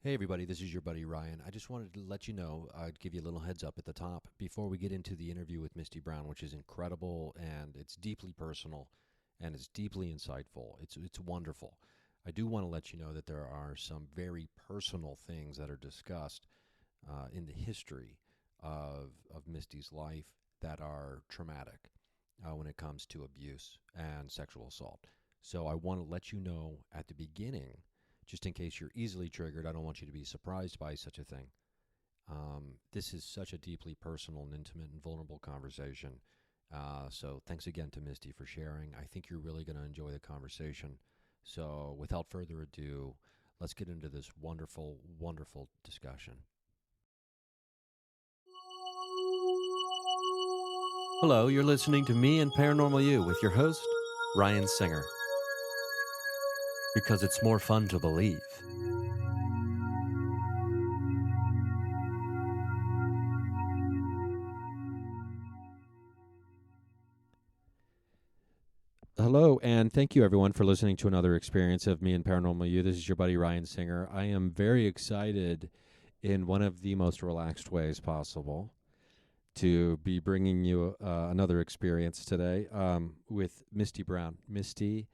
Hey everybody, this is your buddy Ryan. I just wanted to let you know, I'd give you a little heads up at the top before we get into the interview with Misty Brown, which is incredible and it's deeply personal and it's deeply insightful. It's wonderful. I do want to let you know that there are some very personal things that are discussed in the history of Misty's life that are traumatic when it comes to abuse and sexual assault. So I want to let you know at the beginning, just in case you're easily triggered, I don't want you to be surprised by such a thing. This is such a deeply personal and intimate and vulnerable conversation. So thanks again to Misty for sharing. I think you're really going to enjoy the conversation. So without further ado, let's get into this wonderful, wonderful discussion. Hello, you're listening to Me and Paranormal You with your host, Ryan Singer. Because it's more fun to believe. Hello, and thank you everyone for listening to another experience of Me and Paranormal You. This is your buddy Ryan Singer. I am very excited in one of the most relaxed ways possible to be bringing you another experience today with Misty Brown. Misty,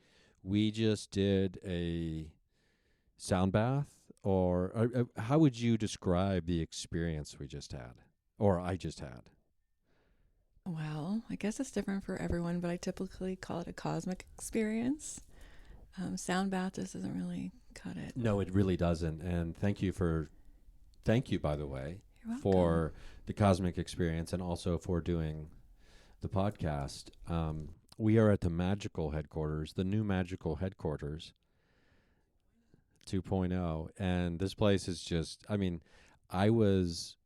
we just did a sound bath, or how would you describe the experience we just had, or I just had? Well, I guess it's different for everyone, but I typically call it a cosmic experience. Sound bath just doesn't really cut it. No, it really doesn't. And thank you, by the way, You're welcome. for the cosmic experience and also for doing the podcast. We are at the magical headquarters, the new magical headquarters 2.0. And this place is just, I was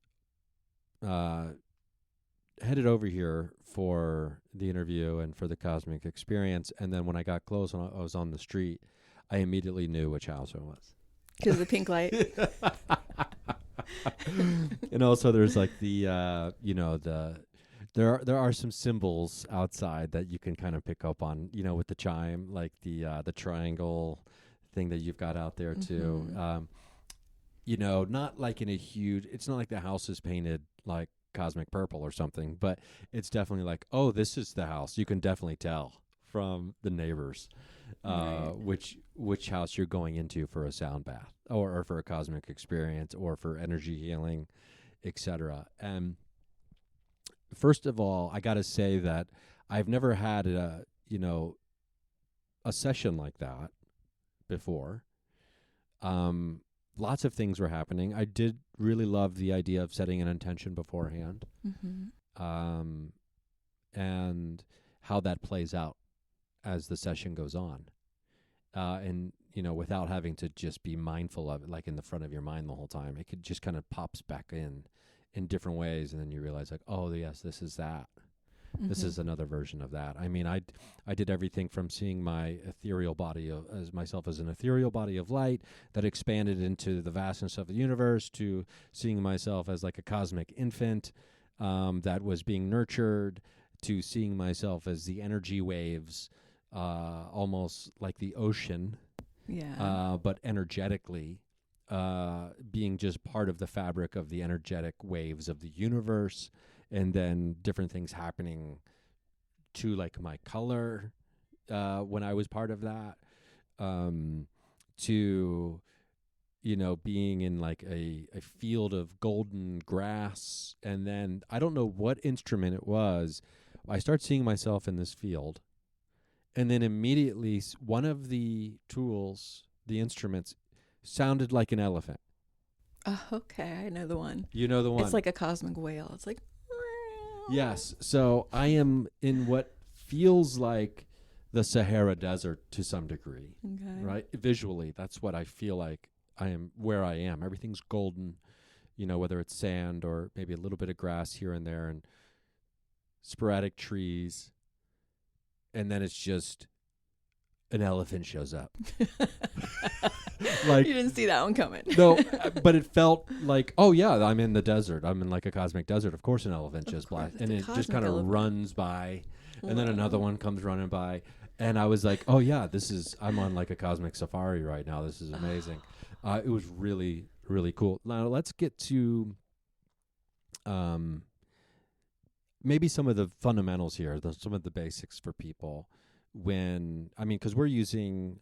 headed over here for the interview and for the cosmic experience. And then when I got close and I was on the street, I immediately knew which house it was. Because of the pink light. And also there's like there are some symbols outside that you can kind of pick up on, with the chime, like the triangle thing that you've got out there too. Mm-hmm. Not like in a huge, it's not like the house is painted like cosmic purple or something, but it's definitely like, oh, this is the house. You can definitely tell from the neighbors Right. which house you're going into for a sound bath or for a cosmic experience or for energy healing, etc. And first of all, I got to say that I've never had a session like that before. Lots of things were happening. I did really love the idea of setting an intention beforehand, Mm-hmm. and how that plays out as the session goes on. And, without having to just be mindful of it, like in the front of your mind the whole time, it could just kind of pops back in different ways. And then you realize like, oh, yes, this is that. This is another version of that. I did everything from seeing my ethereal body as myself as an ethereal body of light that expanded into the vastness of the universe, to seeing myself as like a cosmic infant that was being nurtured, to seeing myself as the energy waves, almost like the ocean, Yeah. but energetically being just part of the fabric of the energetic waves of the universe. And then different things happening to like my color when I was part of that, to being in like a field of golden grass. And then I don't know what instrument it was. I start seeing myself in this field, and then immediately one of the tools, the instruments, sounded like an elephant. Oh, okay. I know the one. You know the one? It's like a cosmic whale. It's like. Yes. So I am in what feels like the Sahara Desert to some degree, Okay. right? Visually, that's what I feel like I am, where I am. Everything's golden, whether it's sand or maybe a little bit of grass here and there and sporadic trees. And then it's just an elephant shows up. Like, you didn't see that one coming. No, but it felt like, oh yeah, I'm in the desert. I'm in like a cosmic desert. Of course, an elephant just black, and it just kind of runs by, and then another one comes running by, and I was like, oh yeah, I'm on like a cosmic safari right now. This is amazing. It was really, Really cool. Now let's get to um, maybe some of the fundamentals here, some of the basics for people. Because we're using,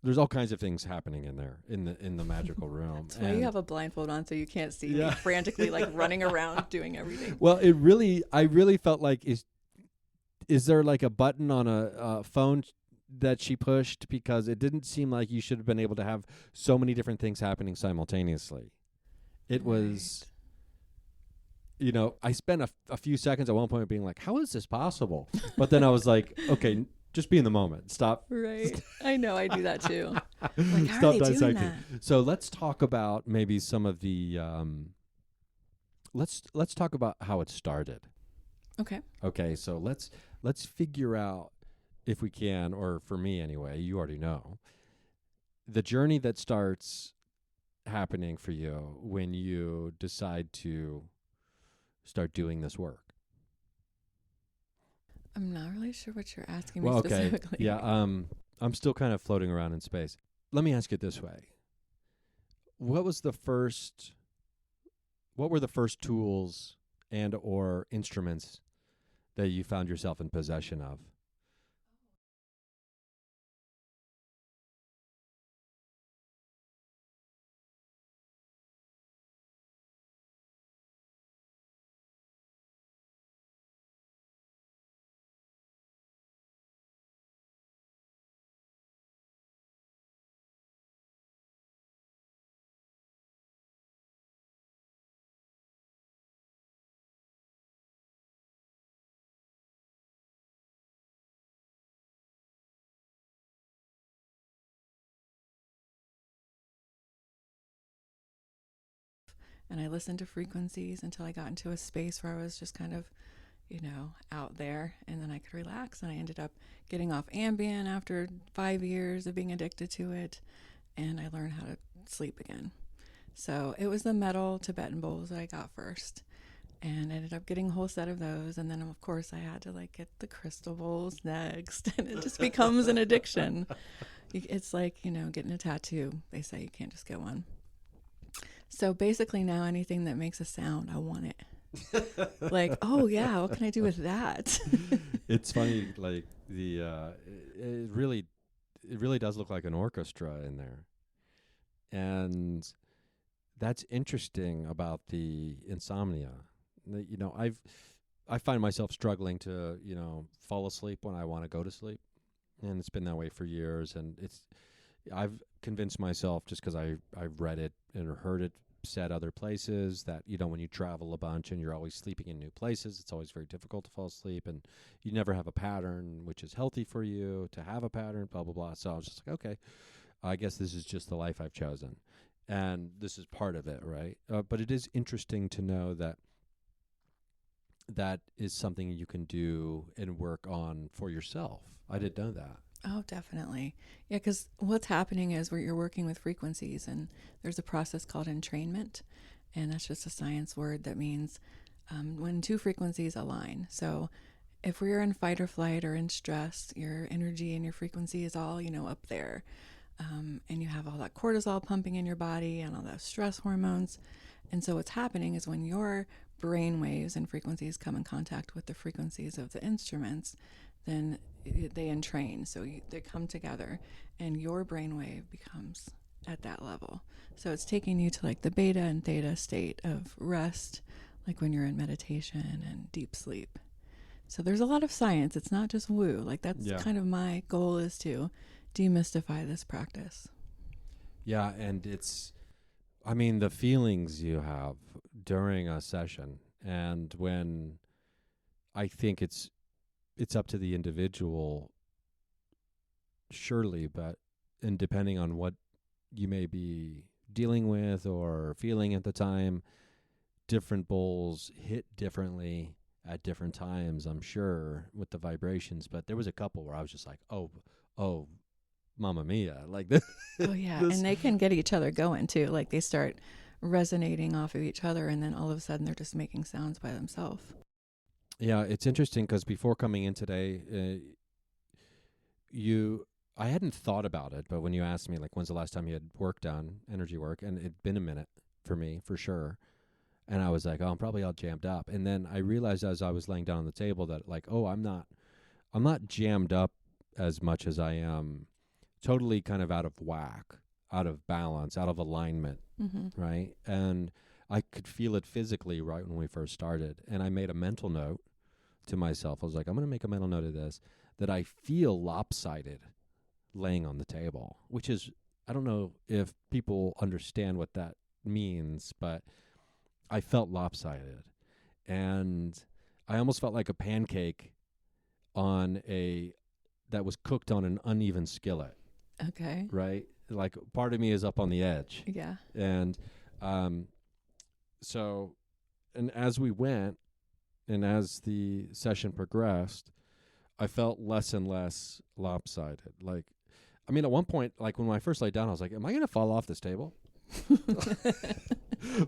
there's all kinds of things happening in there in the magical room. That's why you have a blindfold on so you can't see me Yeah. frantically like running around doing everything. Well, I really felt like is there like a button on a phone that she pushed, because it didn't seem like you should have been able to have so many different things happening simultaneously. It was, I spent a few seconds at one point being like, how is this possible? But then I was like, okay, just be in the moment. Stop. Right. I know, I do that too. Like, how Stop are they doing dissecting. that? So let's talk about maybe some of the let's talk about how it started. Okay. Okay, so let's figure out, if we can, or for me anyway, you already know, the journey that starts happening for you when you decide to start doing this work. I'm not really sure what you're asking me Well, okay. specifically. Yeah, I'm still kind of floating around in space. Let me ask it this way. What were the first tools and or instruments that you found yourself in possession of? And I listened to frequencies until I got into a space where I was just kind of, out there, and then I could relax. And I ended up getting off Ambien after 5 years of being addicted to it, and I learned how to sleep again. So it was the metal Tibetan bowls that I got first, and I ended up getting a whole set of those. And then of course I had to get the crystal bowls next, and it just becomes an addiction. It's like, getting a tattoo. They say you can't just get one. So basically now anything that makes a sound, I want it. Like, oh yeah, what can I do with that? It's funny, like it really does look like an orchestra in there. And that's interesting about the insomnia. I find myself struggling to, fall asleep when I want to go to sleep. And it's been that way for years, and I've convinced myself, just because I've read it and heard it said other places, that when you travel a bunch and you're always sleeping in new places, it's always very difficult to fall asleep, and you never have a pattern, which is healthy for you to have a pattern, blah blah blah. So I was just like, okay, I guess this is just the life I've chosen, and this is part of it, right? But it is interesting to know that is something you can do and work on for yourself. I didn't know that. Oh, definitely. Yeah, because what's happening is where you're working with frequencies, and there's a process called entrainment, and that's just a science word that means when two frequencies align. So if we're in fight or flight or in stress, your energy and your frequency is all, up there. And you have all that cortisol pumping in your body and all those stress hormones. And so what's happening is when your brain waves and frequencies come in contact with the frequencies of the instruments, then they entrain. So they come together, and your brainwave becomes at that level. So it's taking you to the beta and theta state of rest, like when you're in meditation and deep sleep. So there's a lot of science. It's not just woo. That's kind of my goal, is to demystify this practice. Yeah, and the feelings you have during a session, and when I think it's up to the individual, surely, and depending on what you may be dealing with or feeling at the time, different bowls hit differently at different times, I'm sure, with the vibrations. But there was a couple where I was just like, oh, Mamma Mia, like this. Oh yeah, and they can get each other going too. They start resonating off of each other, and then all of a sudden they're just making sounds by themselves. Yeah, it's interesting because before coming in today, I hadn't thought about it, but when you asked me, like, when's the last time you had work done, energy work, and it'd been a minute for me, for sure. And I was like, oh, I'm probably all jammed up. And then I realized as I was laying down on the table that, like, oh, I'm not jammed up as much as I am totally kind of out of whack, out of balance, out of alignment, right? And I could feel it physically right when we first started. And I made a mental note to myself. I was like, I'm going to make a mental note of this, that I feel lopsided laying on the table, which is, I don't know if people understand what that means, but I felt lopsided. And I almost felt like a pancake that was cooked on an uneven skillet. Okay. Right? Like, part of me is up on the edge. Yeah. And so, and as we went, and as the session progressed, I felt less and less lopsided. Like, I mean, at one point, like, when I first laid down, I was like, am I going to fall off this table?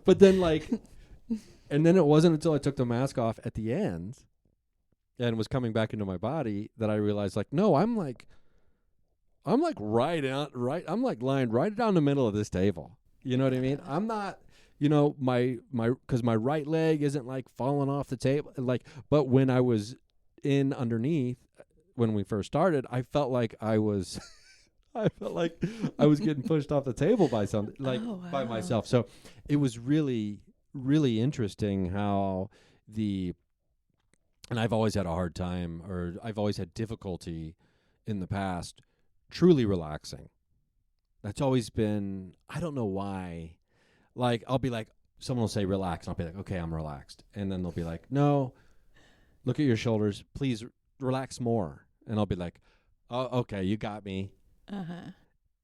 But then, like, and then it wasn't until I took the mask off at the end and was coming back into my body that I realized, like, no, I'm like I'm like lying right down the middle of this table. You know what I mean? I'm not, because my right leg isn't like falling off the table. Like, but when I was in underneath, when we first started, I felt like I was, I felt like I was getting pushed off the table by by myself. So it was really, really interesting how and I've always had a hard time, or I've always had difficulty in the past truly relaxing. That's always been, I don't know why. Like, I'll be like, someone will say relax, and I'll be like, okay, I'm relaxed. And then they'll be like, no, look at your shoulders. Please relax more. And I'll be like, oh, okay, you got me. Uh-huh.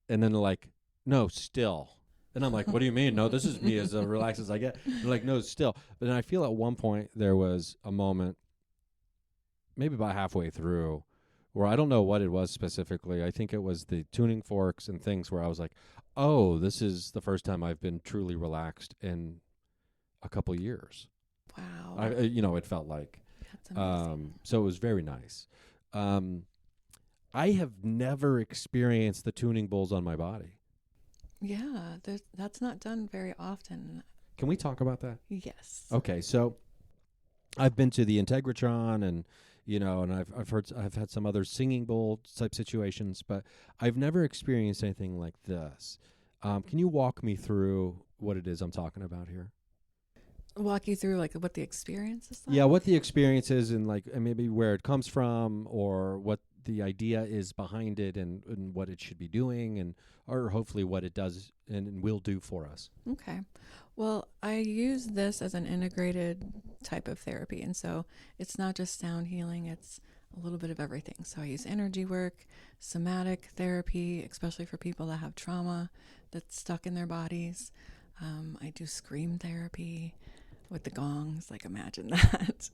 And then they're like, no, still. And I'm like, what do you mean? No, this is me as relaxed as I get. They're like, no, still. But then I feel at one point there was a moment, maybe about halfway through, where I don't know what it was specifically. I think it was the tuning forks and things where I was like, oh, this is the first time I've been truly relaxed in a couple years. Wow. It felt like. That's amazing. So it was very nice. I have never experienced the tuning bowls on my body. Yeah, that's not done very often. Can we talk about that? Yes. Okay, so I've been to the Integratron and and I've had some other singing bowl type situations, but I've never experienced anything like this. Can you walk me through what it is I'm talking about here? Walk you through like what the experience is like? Yeah, what the experience is, and maybe where it comes from, or what the idea is behind it, and what it should be doing, or hopefully what it does and will do for us. Okay. Well, I use this as an integrated type of therapy. And so it's not just sound healing, it's a little bit of everything. So I use energy work, somatic therapy, especially for people that have trauma that's stuck in their bodies. I do scream therapy with the gongs, like imagine that.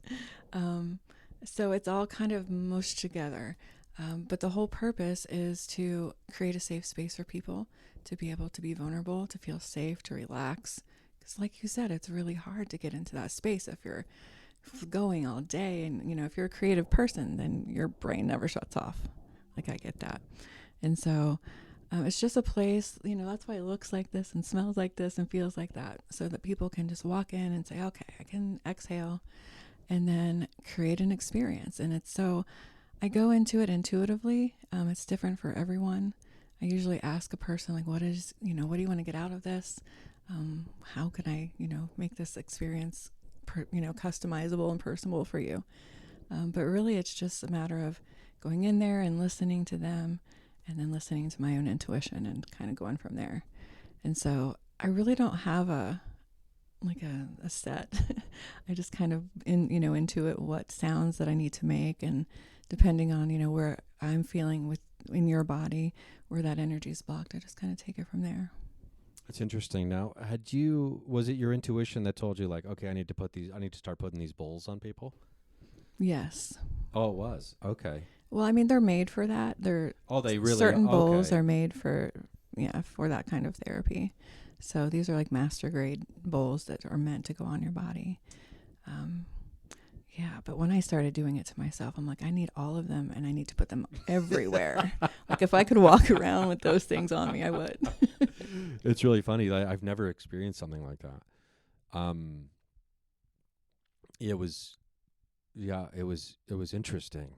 So it's all kind of mushed together. But the whole purpose is to create a safe space for people to be able to be vulnerable, to feel safe, to relax. Because like you said, it's really hard to get into that space if you're going all day. And, if you're a creative person, then your brain never shuts off. Like I get that. And so it's just a place, that's why it looks like this and smells like this and feels like that. So that people can just walk in and say, okay, I can exhale and then create an experience. And it's so... I go into it intuitively. It's different for everyone. I usually ask a person, like, what do you want to get out of this? How can I, make this experience, customizable and personable for you? But really, it's just a matter of going in there and listening to them and then listening to my own intuition and kind of going from there. And so I really don't have a set. I just kind of intuit what sounds that I need to make, and depending on where I'm feeling in your body, where that energy is blocked, I just kind of take it from there. That's interesting. Now, was it your intuition that told you, like, okay, I need to start putting these bowls on people? Yes. Oh, it was. Okay. Well, I mean, they're made for that. Certain bowls are made for that kind of therapy. So these are like master grade bowls that are meant to go on your body. Yeah, but when I started doing it to myself, I'm like, I need all of them and I need to put them everywhere. Like if I could walk around with those things on me, I would. It's really funny. I've never experienced something like that. Um, it was, yeah, it was interesting.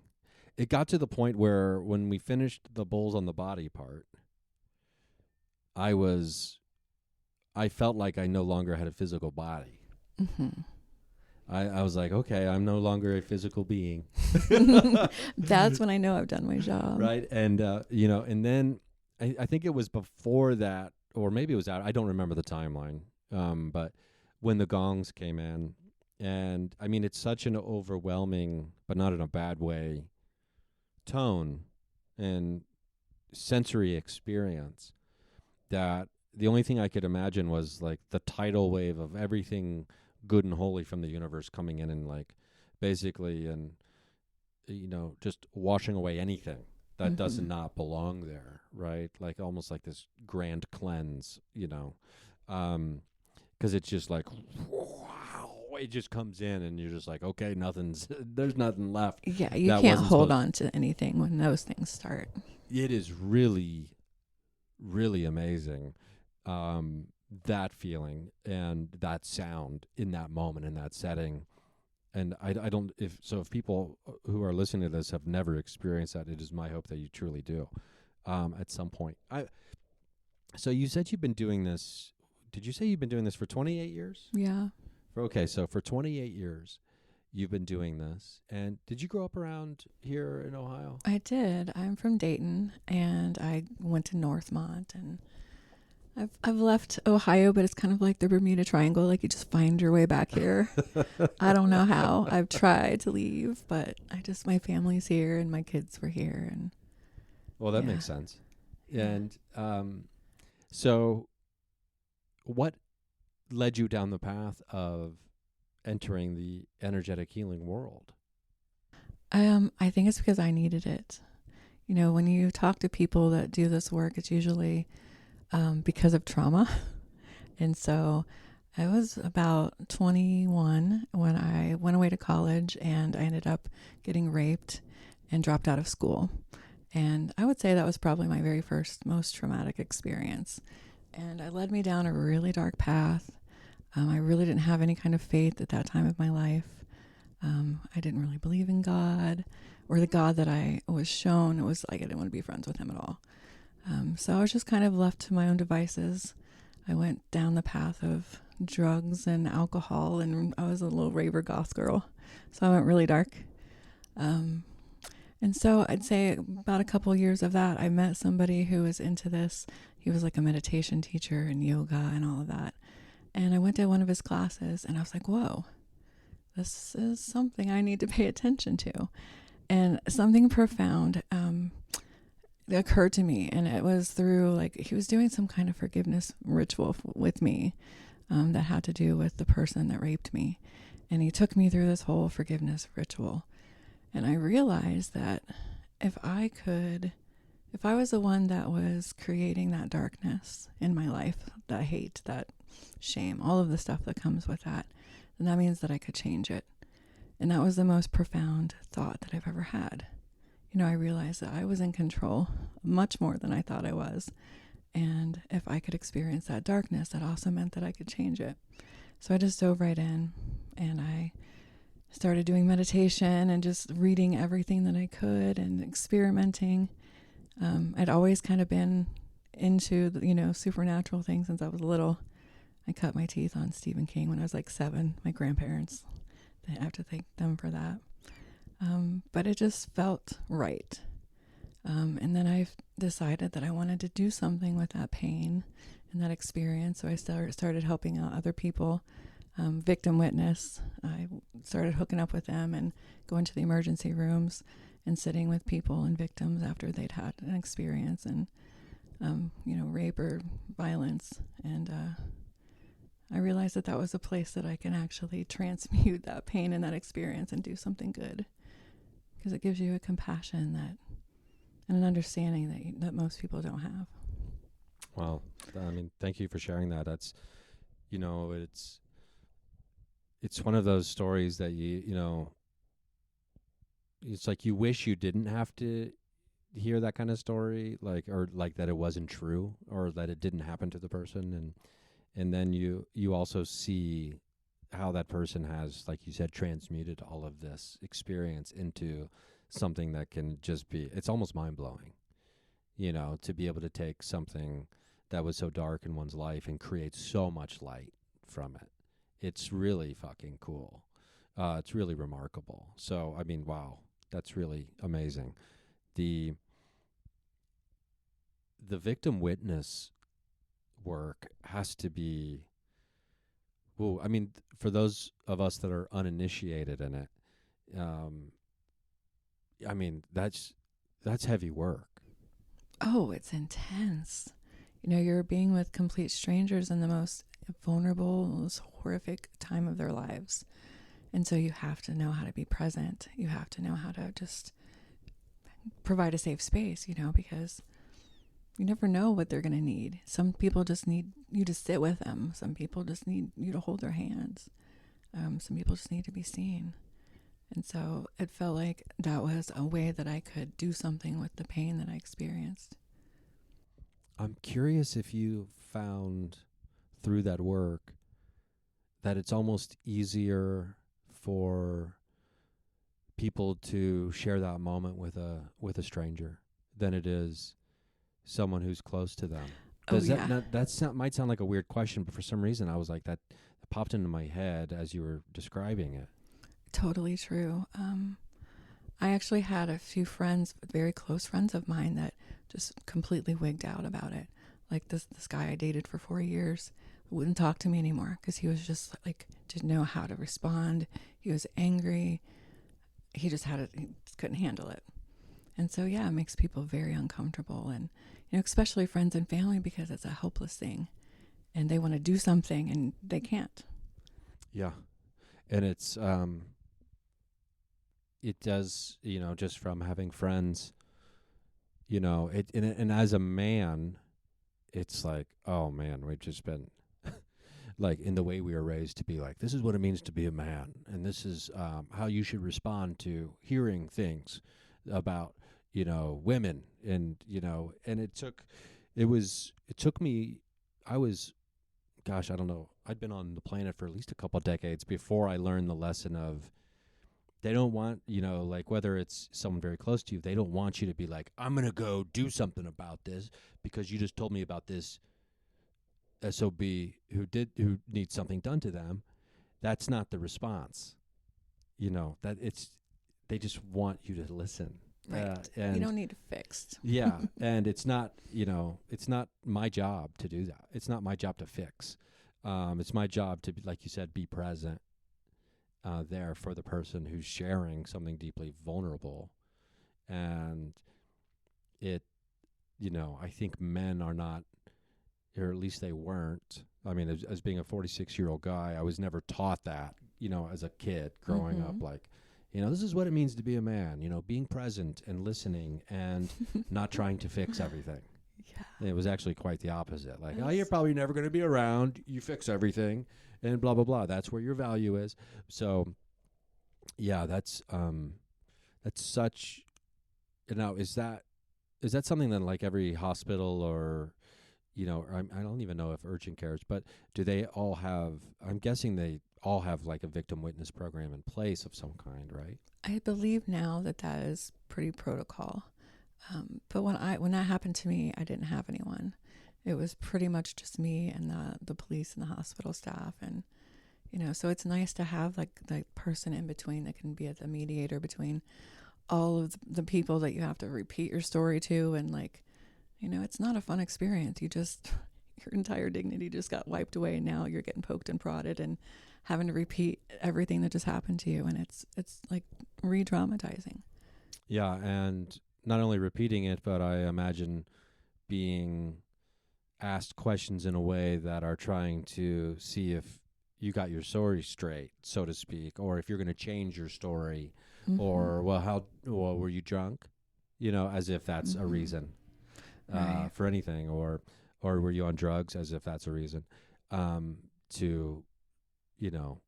It got to the point where when we finished the bowls on the body part, I was, I felt like I no longer had a physical body. Hmm. I was like, okay, I'm no longer a physical being. That's when I know I've done my job. Right. And, and then I think it was before that, or maybe it was out. I don't remember the timeline. But when the gongs came in, and I mean, it's such an overwhelming, but not in a bad way, tone and sensory experience that the only thing I could imagine was like the tidal wave of everything good and holy from the universe coming in and like basically and just washing away anything that does Hmm. not belong there, right? Like almost like this grand cleanse, because it's just like wow, it just comes in and you're just like, okay, nothing's there's nothing left Yeah, you that can't wasn't hold supposed. on to anything when those things start. It is really, really amazing, that feeling and that sound in that moment in that setting. And I don't if people who are listening to this have never experienced that, it is my hope that you truly do, at some point. So you said you've been doing this. Did you say you've been doing this for 28 years? Yeah, Okay, so for 28 years you've been doing this. And did you grow up around here in Ohio? I did. I'm from Dayton and I went to Northmont and I've left Ohio, but it's kind of like the Bermuda Triangle. Like you just find your way back here. I don't know how. I've tried to leave, but my family's here and my kids were here, and Well, that yeah, makes sense. yeah. And so what led you down the path of entering the energetic healing world? I think it's because I needed it. You know, when you talk to people that do this work, it's usually because of trauma. And so I was about 21 when I went away to college and I ended up getting raped and dropped out of school. And I would say that was probably my very first, most traumatic experience. And it led me down a really dark path. I really didn't have any kind of faith at that time of my life. I didn't really believe in God or the God that I was shown. It was like I didn't want to be friends with him at all. So I was just kind of left to my own devices. I went down the path of drugs and alcohol, and I was a little raver goth girl. So I went really dark. Um, and so I'd say about a couple years of that, I met somebody who was into this. He was like a meditation teacher and yoga and all of that. And I went to one of his classes and I was like, whoa, this is something I need to pay attention to. And something profound occurred to me. And it was through, like, he was doing some kind of forgiveness ritual with me that had to do with the person that raped me. And he took me through this whole forgiveness ritual. And I realized that if I was the one that was creating that darkness in my life, that hate, that shame, all of the stuff that comes with that, then that means that I could change it. And that was the most profound thought that I've ever had. You know, I realized that I was in control much more than I thought I was. And if I could experience that darkness, that also meant that I could change it. So I just dove right in and I started doing meditation and just reading everything that I could and experimenting. I'd always kind of been into, supernatural things since I was little. I cut my teeth on Stephen King when I was like 7. My grandparents, I have to thank them for that. But it just felt right. And then I decided that I wanted to do something with that pain and that experience. So I started helping out other people, victim witness. I started hooking up with them and going to the emergency rooms and sitting with people and victims after they'd had an experience and, rape or violence. And I realized that was a place that I can actually transmute that pain and that experience and do something good, because it gives you a compassion and an understanding that most people don't have. Well, I mean, thank you for sharing that. That's, it's one of those stories that it's like you wish you didn't have to hear that kind of story, like, or like that it wasn't true or that it didn't happen to the person. And then you also see how that person has, like you said, transmuted all of this experience into something that can just be, it's almost mind-blowing, to be able to take something that was so dark in one's life and create so much light from it. It's really fucking cool. It's really remarkable. So, I mean, wow, that's really amazing. The the victim witness work has to be, ooh, I mean, for those of us that are uninitiated in it, um, I mean, that's heavy work. Oh, it's intense. You know, you're being with complete strangers in the most vulnerable, most horrific time of their lives. And so you have to know how to be present. You have to know how to just provide a safe space, because you never know what they're going to need. Some people just need you to sit with them. Some people just need you to hold their hands. Some people just need to be seen. And so it felt like that was a way that I could do something with the pain that I experienced. I'm curious if you found through that work that it's almost easier for people to share that moment with a stranger than it is someone who's close to them. Oh, Does that yeah, not, might sound like a weird question, but for some reason I was like that popped into my head as you were describing it. totally true. I actually had a few friends, very close friends of mine, that just completely wigged out about it. Like this guy I dated for 4 years wouldn't talk to me anymore because he was just like didn't know how to respond. He was angry. He just had it. He just couldn't handle it. And so yeah, it makes people very uncomfortable, and especially friends and family, because it's a helpless thing, and they want to do something and they can't. Yeah. And it does, just from having friends, and as a man, it's like, oh man, we've just been like in the way we were raised to be like, this is what it means to be a man, and this is how you should respond to hearing things about women, and it took me, I was, gosh, I don't know, I'd been on the planet for at least a couple of decades before I learned the lesson of, they don't want, like, whether it's someone very close to you, they don't want you to be like, I'm going to go do something about this because you just told me about this SOB who needs something done to them. That's not the response. That it's, they just want you to listen. Right. You And don't need it fixed. yeah, and it's not, it's not my job to do that. It's not my job to fix. It's my job to, like you said, be present there for the person who's sharing something deeply vulnerable. And it, I think men are not, or at least they weren't. I mean, as being a 46-year-old guy, I was never taught that, as a kid growing up, like, this is what it means to be a man, being present and listening and not trying to fix everything. Yeah. It was actually quite the opposite. Like, oh, you're probably never going to be around. You fix everything and blah, blah, blah. That's where your value is. So, yeah, that's such, now, is that something that like every hospital or, or I don't even know if urgent cares, but do they all have, I'm guessing they all have like a victim witness program in place of some kind, right? I believe now that that is pretty protocol. But when that happened to me, I didn't have anyone. It was pretty much just me and the police and the hospital staff, and so it's nice to have like the person in between that can be the mediator between all of the people that you have to repeat your story to, and like it's not a fun experience. Your entire dignity just got wiped away, and now you're getting poked and prodded and having to repeat everything that just happened to you, and it's like re-traumatizing. Yeah, and not only repeating it, but I imagine being asked questions in a way that are trying to see if you got your story straight, so to speak, or if you're going to change your story, or well, were you drunk? As if that's a reason Right. for anything, or were you on drugs? As if that's a reason to, you know,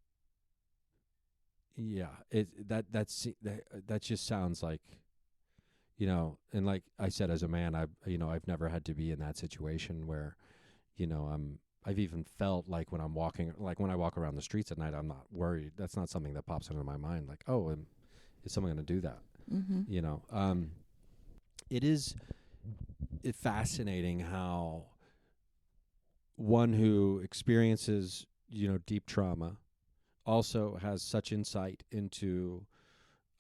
Yeah, that just sounds like, and like I said, as a man, I've never had to be in that situation where, I've even felt like when I'm walking, like when I walk around the streets at night, I'm not worried. That's not something that pops into my mind. Like, oh, is someone going to do that? Mm-hmm. You know, it is fascinating how one who experiences, deep trauma also has such insight into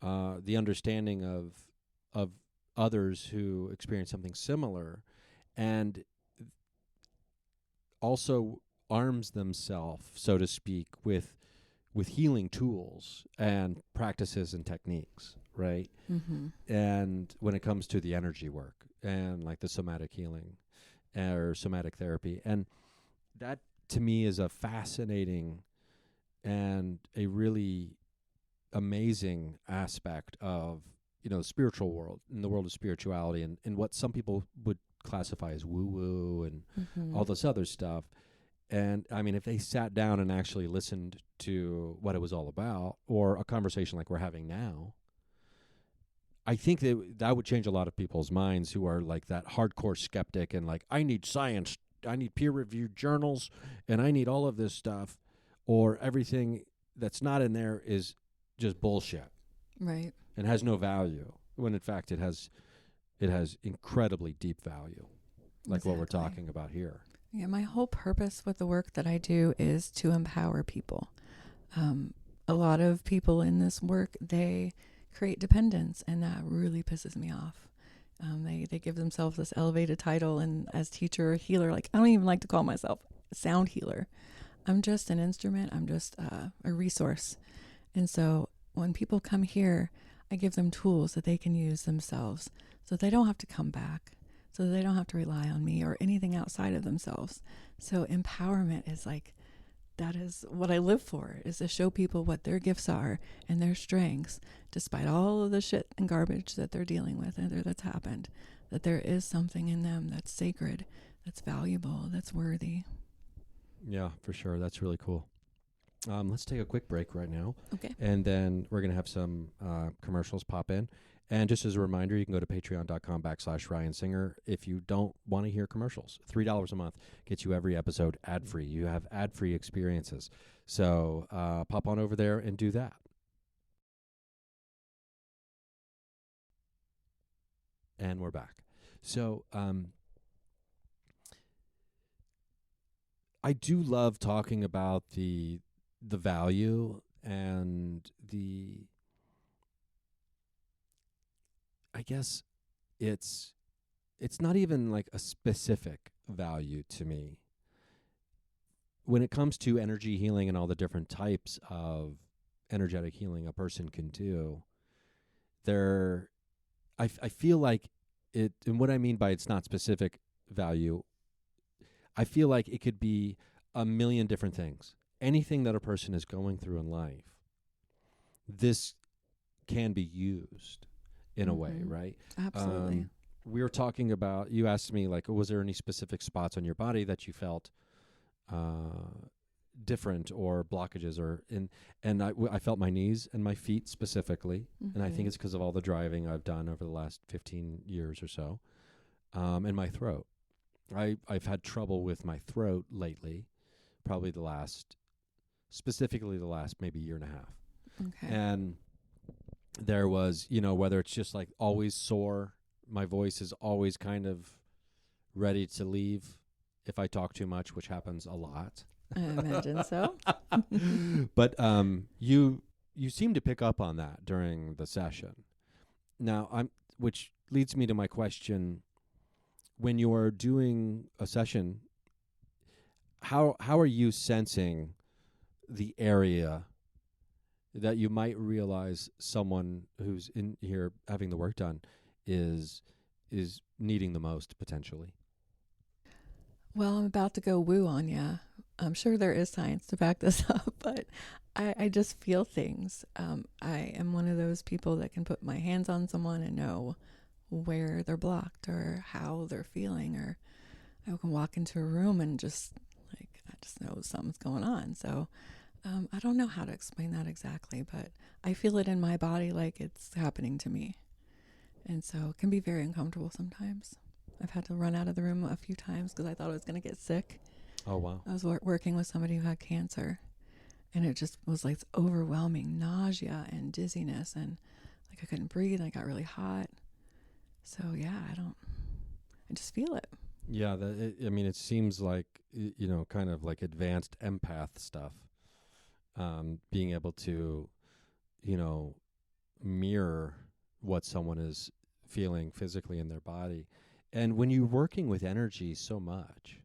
the understanding of others who experience something similar, and also arms themselves, so to speak, with healing tools and practices and techniques, right? Mm-hmm. And when it comes to the energy work and like the somatic healing or somatic therapy, and that to me is a fascinating and a really amazing aspect of the spiritual world, in the world of spirituality, and what some people would classify as woo woo and Mm-hmm. all this other stuff. And I mean, if they sat down and actually listened to what it was all about, or a conversation like we're having now, I think that would change a lot of people's minds who are like that hardcore skeptic and like, I need science, I need peer reviewed journals, and I need all of this stuff, or everything that's not in there is just bullshit Right. and has no value. When in fact it has incredibly deep value, like what we're Exactly. talking about here. Yeah, my whole purpose with the work that I do is to empower people. Um, a lot of people in this work, they create dependence, and that really pisses me off. They give themselves this elevated title, and as teacher or healer, like I don't even like to call myself a sound healer. I'm just an instrument. I'm just a resource. And so when people come here, I give them tools that they can use themselves so they don't have to come back, so they don't have to rely on me or anything outside of themselves. So empowerment is like, that is what I live for, is to show people what their gifts are and their strengths, despite all of the shit and garbage that they're dealing with and that's happened, that there is something in them that's sacred, that's valuable, that's worthy. Yeah, for sure. That's really cool. Let's take a quick break right now, Okay. and then we're going to have some commercials pop in. And just as a reminder, you can go to patreon.com/Ryan Singer if you don't want to hear commercials. $3 a month gets you every episode ad-free. You have ad-free experiences. So pop on over there and do that. And we're back. So I do love talking about the value and I guess it's not even like a specific value to me. When it comes to energy healing and all the different types of energetic healing a person can do, there I feel like it, and what I mean by it's not specific value, I feel like it could be a million different things. Anything that a person is going through in life, this can be used in a way, right? Absolutely. We were talking about, you asked me, like, was there any specific spots on your body that you felt different or blockages, or I felt my knees and my feet specifically. And I think it's because of all the driving I've done over the last 15 years or so, and my throat. I've had trouble with my throat lately, probably specifically the last maybe year and a half. Okay. And there was, whether it's just like always sore, my voice is always kind of ready to leave if I talk too much, which happens a lot. I imagine so. But you seem to pick up on that during the session. Now, which leads me to my question: when you are doing a session, how are you sensing the area that you might realize someone who's in here having the work done is needing the most potentially? Well, I'm about to go woo on ya. I'm sure there is science to back this up, but I just feel things. I am one of those people that can put my hands on someone and know where they're blocked or how they're feeling, or I can walk into a room and just I just know something's going on. So I don't know how to explain that exactly, but I feel it in my body like it's happening to me. And so it can be very uncomfortable sometimes. I've had to run out of the room a few times because I thought I was going to get sick. Oh, wow. I was working with somebody who had cancer, and it just was like overwhelming nausea and dizziness, and like I couldn't breathe. And I got really hot. So yeah, I just feel it. Yeah, I mean, it seems like, kind of like advanced empath stuff. Being able to, you know, mirror what someone is feeling physically in their body. And when you're working with energy so much.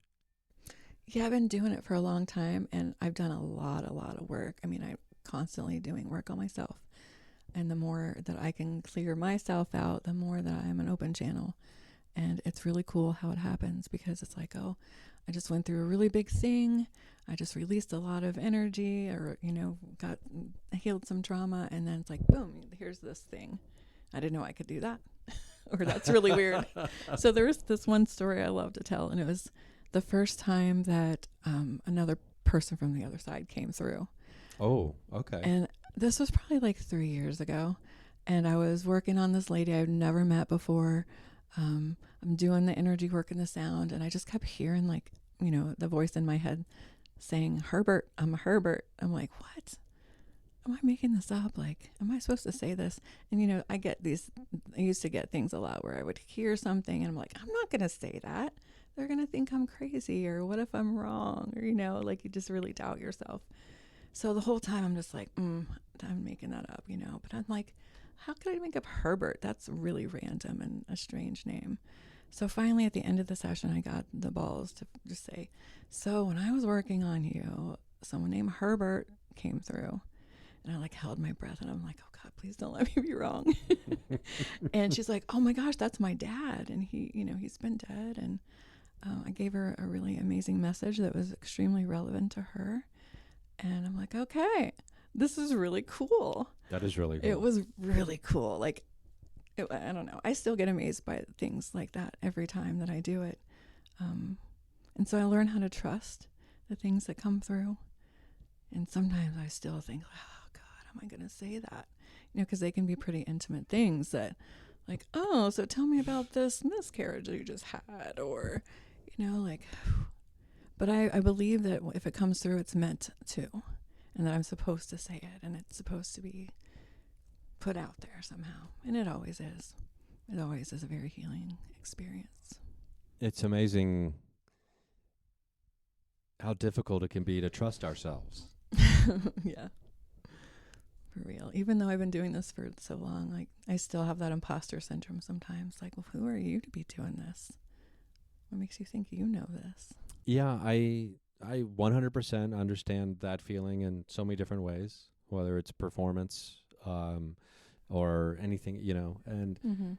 Yeah, I've been doing it for a long time, and I've done a lot of work. I mean, I'm constantly doing work on myself. And the more that I can clear myself out, the more that I'm an open channel. And it's really cool how it happens, because it's like, oh, I just went through a really big thing. I just released a lot of energy, or, got healed some trauma. And then it's like, boom, here's this thing. I didn't know I could do that. Or that's really weird. So there was this one story I love to tell. And it was the first time that another person from the other side came through. Oh, okay. And this was probably like 3 years ago. And I was working on this lady I've never met before. I'm doing the energy work and the sound. And I just kept hearing, like, the voice in my head saying, Herbert, I'm a Herbert. I'm like, what? Am I making this up? Like, am I supposed to say this? And, I used to get things a lot where I would hear something and I'm like, I'm not going to say that. They're going to think I'm crazy, or what if I'm wrong? Or, like, you just really doubt yourself. So the whole time I'm just like, I'm making that up, but I'm like, how could I make up Herbert? That's really random and a strange name. So finally at the end of the session, I got the balls to just say, so when I was working on you, someone named Herbert came through. And I like held my breath, and I'm like, oh God, please don't let me be wrong. And she's like, oh my gosh, that's my dad. And he's been dead. And I gave her a really amazing message that was extremely relevant to her. And I'm like, okay, this is really cool. That is really cool. It was really cool. Like, I don't know. I still get amazed by things like that every time that I do it. And so I learn how to trust the things that come through. And sometimes I still think, oh God, am I going to say that? Because they can be pretty intimate things that, like, oh, so tell me about this miscarriage you just had, or, like, but I believe that if it comes through, it's meant to, and that I'm supposed to say it, and it's supposed to be put out there somehow. And it always is. It always is a very healing experience. It's amazing how difficult it can be to trust ourselves. Yeah. For real. Even though I've been doing this for so long, like, I still have that imposter syndrome sometimes. Like, well, who are you to be doing this? What makes you think you know this? Yeah, I 100% understand that feeling in so many different ways, whether it's performance or anything, and Mm-hmm.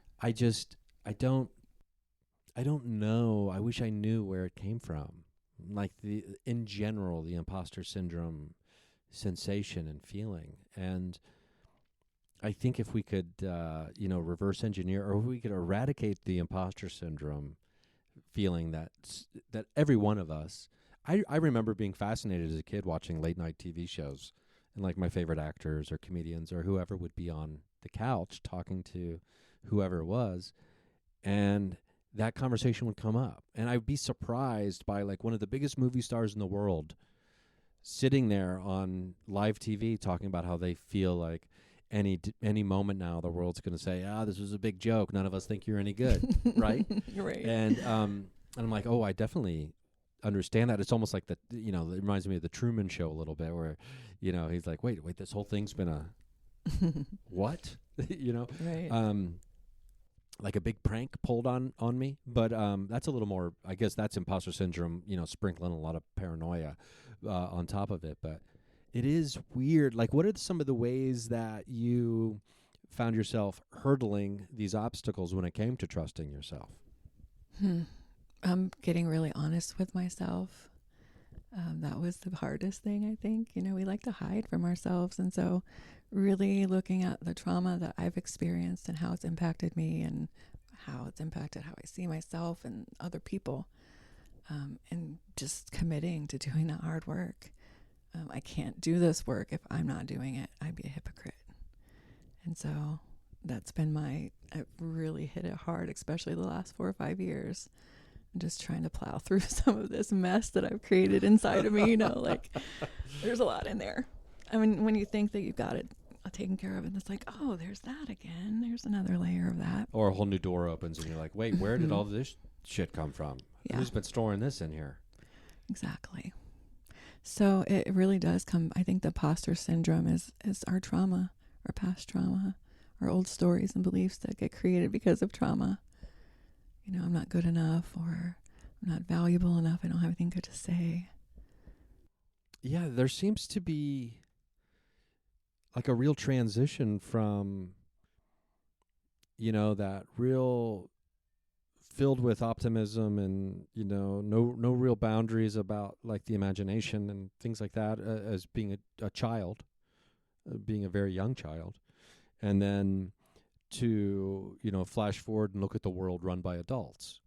I don't know. I wish I knew where it came from. Like, in general, the imposter syndrome sensation and feeling. And I think if we could, reverse engineer, or if we could eradicate the imposter syndrome feeling that every one of us, I remember being fascinated as a kid watching late night TV shows, and like my favorite actors or comedians or whoever would be on the couch talking to whoever it was, and that conversation would come up, and I'd be surprised by, like, one of the biggest movie stars in the world sitting there on live TV talking about how they feel like any moment now the world's going to say, this was a big joke, none of us think you're any good. Right? Right. And I'm like, oh, I definitely understand that. It's almost like it reminds me of the Truman Show a little bit, where he's like, wait, this whole thing's been a what? Right. Like a big prank pulled on me. But that's a little more, I guess that's imposter syndrome, sprinkling a lot of paranoia on top of it. But it is weird. Like, what are some of the ways that you found yourself hurdling these obstacles when it came to trusting yourself? I'm getting really honest with myself. That was the hardest thing, I think. We like to hide from ourselves. And so really looking at the trauma that I've experienced and how it's impacted me, and how it's impacted how I see myself and other people, and just committing to doing that hard work. I can't do this work if I'm not doing it. I'd be a hypocrite. And so that's been I've really hit it hard, especially the last 4 or 5 years. I'm just trying to plow through some of this mess that I've created inside of me. Like there's a lot in there. I mean, when you think that you've got it taken care of, and it's like, oh, there's that again. There's another layer of that. Or a whole new door opens and you're like, wait, where did all this shit come from? Yeah. Who's been storing this in here? Exactly. So it really does come, I think the imposter syndrome is our trauma, our past trauma, our old stories and beliefs that get created because of trauma. I'm not good enough, or I'm not valuable enough. I don't have anything good to say. Yeah, there seems to be like a real transition from, that real filled with optimism and, no real boundaries about like the imagination and things like that, as being a child, being a very young child. And then to, flash forward and look at the world run by adults.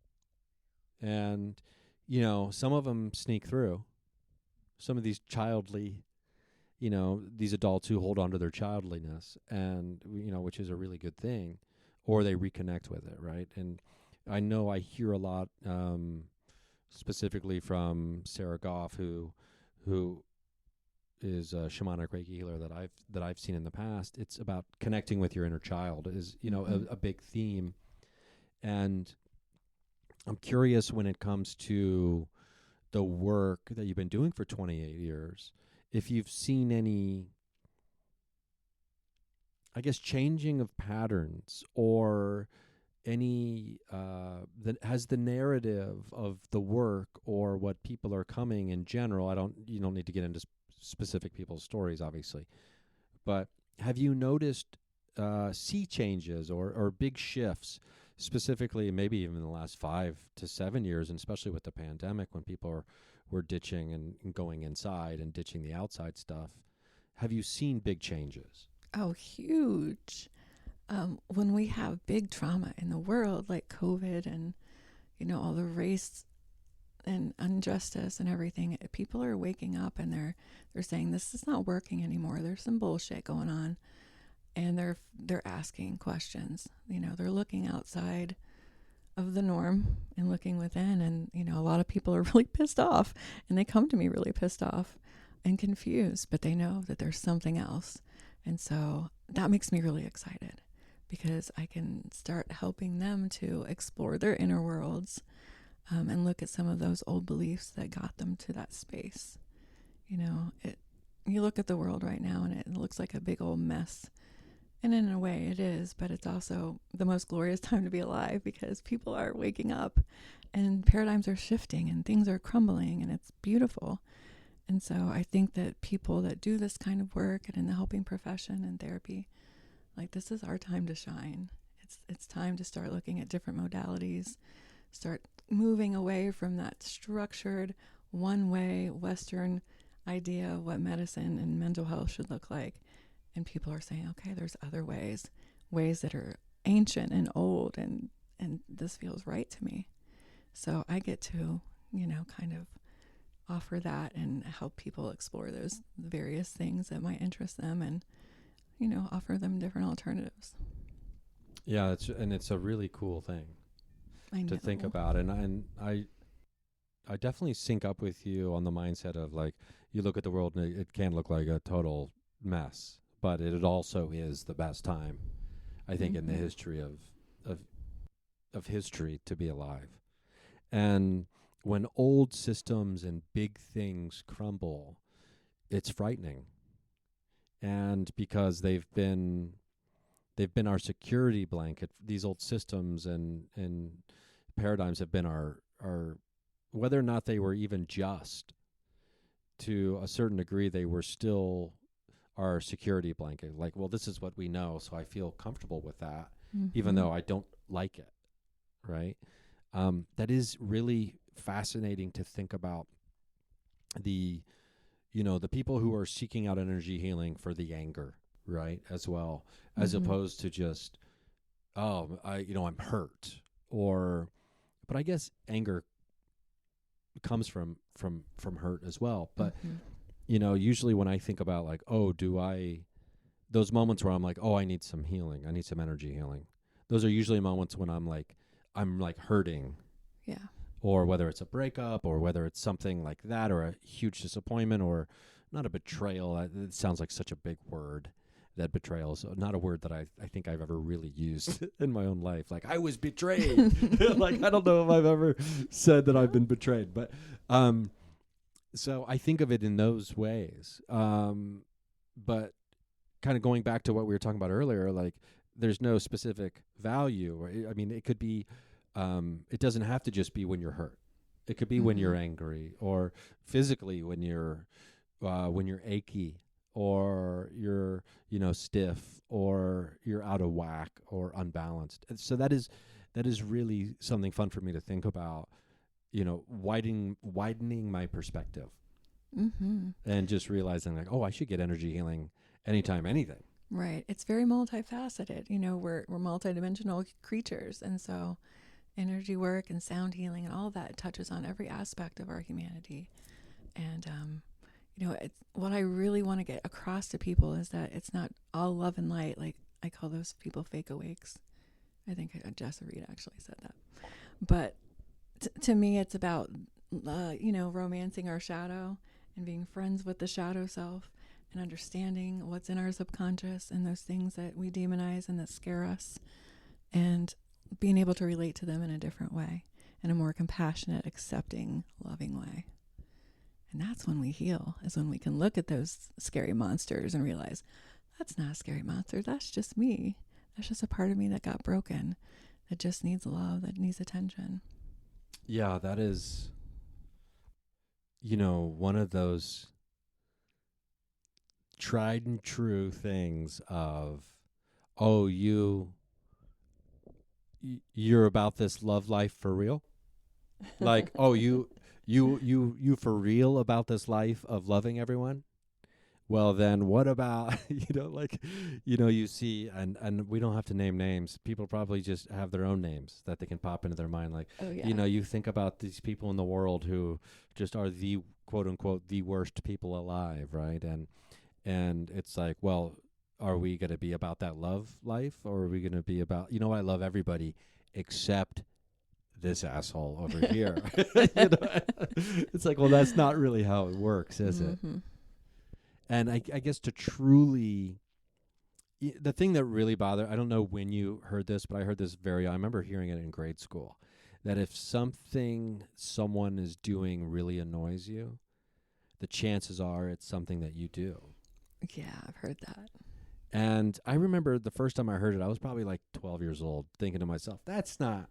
And, some of them sneak through. Some of these childly, these adults who hold on to their childliness, and, which is a really good thing, or they reconnect with it, right? And I know I hear a lot, specifically from Sarah Goff, who is a shamanic Reiki healer that I've seen in the past. It's about connecting with your inner child is, a big theme. And I'm curious, when it comes to the work that you've been doing for 28 years, if you've seen any, I guess, changing of patterns, or any, has the narrative of the work or what people are coming in general, you don't need to get into specific people's stories, obviously, but have you noticed sea changes or big shifts, specifically maybe even in the last 5 to 7 years, and especially with the pandemic, when people were ditching and going inside and ditching the outside stuff? Have you seen big changes? Oh, huge. When we have big trauma in the world, like COVID and, all the race and injustice and everything, people are waking up and they're saying, this is not working anymore. There's some bullshit going on. And they're asking questions. They're looking outside of the norm and looking within. And, a lot of people are really pissed off, and they come to me really pissed off and confused, but they know that there's something else. And so that makes me really excited, because I can start helping them to explore their inner worlds, and look at some of those old beliefs that got them to that space. You look at the world right now and it looks like a big old mess. And in a way it is, but it's also the most glorious time to be alive, because people are waking up and paradigms are shifting and things are crumbling, and it's beautiful. And so I think that people that do this kind of work and in the helping profession and therapy, like, this is our time to shine. It's time to start looking at different modalities, start moving away from that structured one-way Western idea of what medicine and mental health should look like. And people are saying, okay, there's other ways that are ancient and old, and this feels right to me. So I get to, kind of offer that and help people explore those various things that might interest them, and, offer them different alternatives. Yeah, it's a really cool thing to think about. And I definitely sync up with you on the mindset of, like, you look at the world and it can look like a total mess, but it also is the best time, I think, in the history of history to be alive. And when old systems and big things crumble, it's frightening. And because they've been our security blanket, these old systems and paradigms have been our whether or not they were even just, to a certain degree, they were still our security blanket. Like, well, this is what we know, so I feel comfortable with that, even though I don't like it, right? That is really fascinating to think about. The people who are seeking out energy healing for the anger, right, as well, as opposed to just, I'm hurt, but I guess anger comes from hurt as well. But usually when I think about like, oh, those moments where I'm like, oh, I need some healing, I need some energy healing. Those are usually moments when I'm like hurting, Yeah. or whether it's a breakup, or whether it's something like that, or a huge disappointment, or not a betrayal. It sounds like such a big word. That betrayal is not a word that I think I've ever really used in my own life. Like, I was betrayed. Like, I don't know if I've ever said that I've been betrayed, but so I think of it in those ways. But kind of going back to what we were talking about earlier, like, there's no specific value. Or, I mean, it could be, it doesn't have to just be when you're hurt. It could be when you're angry, or physically when you're achy, or you're stiff, or you're out of whack or unbalanced. And so that is really something fun for me to think about. Widening my perspective, and just realizing like, oh, I should get energy healing anytime, anything. Right. It's very multifaceted. We're multidimensional creatures, and so energy work and sound healing and all that touches on every aspect of our humanity. And it's what I really want to get across to people is that it's not all love and light. Like, I call those people fake awakes. I think Jessa Reed actually said that. But to me, it's about romancing our shadow and being friends with the shadow self, and understanding what's in our subconscious and those things that we demonize and that scare us, and being able to relate to them in a different way, in a more compassionate, accepting, loving way. And that's when we heal, is when we can look at those scary monsters and realize, that's not a scary monster. That's just me. That's just a part of me that got broken, that just needs love, that needs attention. Yeah, that is, one of those tried and true things of, oh, you're about this love life for real? Like, oh, you for real about this life of loving everyone? Well, then what about, you see, and we don't have to name names. People probably just have their own names that they can pop into their mind. Like, Oh, yeah. You think about these people in the world who just are the quote unquote the worst people alive, right? And it's like, well, are we going to be about that love life, or are we going to be about, I love everybody except this asshole over here? It's like, well, that's not really how it works, is it? And I guess to truly, the thing that really bothered, I don't know when you heard this, but I heard this I remember hearing it in grade school, that if someone is doing really annoys you, the chances are it's something that you do. Yeah, I've heard that. And I remember the first time I heard it, I was probably like 12 years old, thinking to myself, that's not,